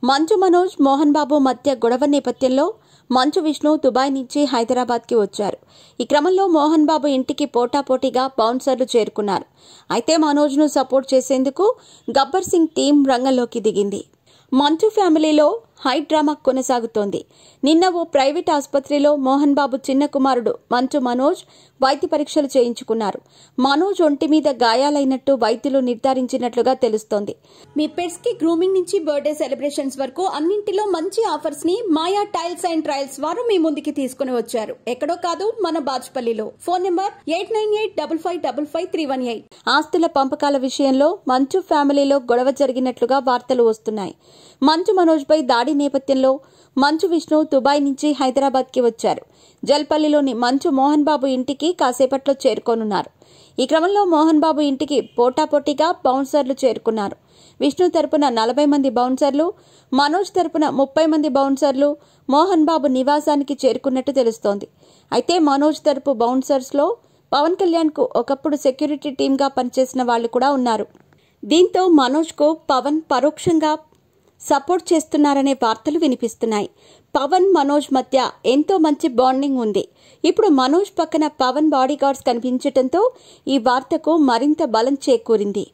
మంచు మనోజ్ మోహన్ బాబు మధ్య గొడవ నేపథ్యంలో మంచు విష్ణు దుబాయ్ నుంచి హైదరాబాద్కి వచ్చారు. ఈ క్రమంలో మోహన్ బాబు ఇంటికి పోటాపోటీగా బౌన్సర్లు చేరుకున్నారు. అయితే మనోజ్ను సపోర్ట్ చేసేందుకు గబ్బర్ సింగ్ టీం రంగంలోకి దిగింది. మంచు ఫ్యామిలీలో హై డ్రామా కొనసాగుతోంది. నిన్న ఓ ప్రైవేట్ ఆసుపత్రిలో మోహన్ బాబు చిన్న కుమారుడు మంచు మనోజ్ వైద్య పరీక్షలు చేయించుకున్నారు. మనోజ్ ఒంటి మీద గాయాలైనట్టు వైద్యులు నిర్ధారించినట్లుగా తెలుస్తోంది. మీ పెట్స్ కి గ్రూమింగ్ నుంచి బర్త్డే సెలబ్రేషన్స్ వరకు అన్నింటిలో మంచి ఆఫర్స్ ని మాయా టైల్స్ అండ్ ట్రయల్స్ వారు మీ ముందుకి తీసుకుని వచ్చారు. ఎక్కడో కాదు, మన బాజ్పల్లిలో. Phone number 8985555318. ఆస్తుల పంపకాల విషయంలో మంచు ఫ్యామిలీలో గొడవ జరిగినట్లుగా వార్తలు వస్తున్నాయి. మంచు మనోజ్ పై దాడి నేపథ్యంలో మంచు విష్ణు దుబాయ్ నుంచి హైదరాబాద్కి వచ్చారు. జల్పల్లిలోని మంచు మోహన్ బాబు ఇంటికి కాసేపట్లో చేరుకోనున్నారు. ఈ క్రమంలో మోహన్ బాబు ఇంటికి పోటాపోటీగా బౌన్సర్లు చేరుకున్నారు. విష్ణు తరపున 40 మంది బౌన్సర్లు, మనోజ్ తరపున 30 మంది బౌన్సర్లు మోహన్ బాబు నివాసానికి చేరుకున్నట్టు తెలుస్తోంది. అయితే మనోజ్ తరపు బౌన్సర్స్ లో పవన్ కళ్యాణ్ కు ఒకప్పుడు సెక్యూరిటీ టీంగా పనిచేసిన వాళ్లు కూడా ఉన్నారు. దీంతో మనోజ్ కు పవన్ పరోక్షంగా సపోర్ట్ చేస్తున్నారనే వార్తలు వినిపిస్తున్నాయి. పవన్ మనోజ్ మధ్య ఎంతో మంచి బాండింగ్ ఉంది. ఇప్పుడు మనోజ్ పక్కన పవన్ బాడీగార్డ్స్ కనిపించడంతో ఈ వార్తకు మరింత బలం చేకూరింది.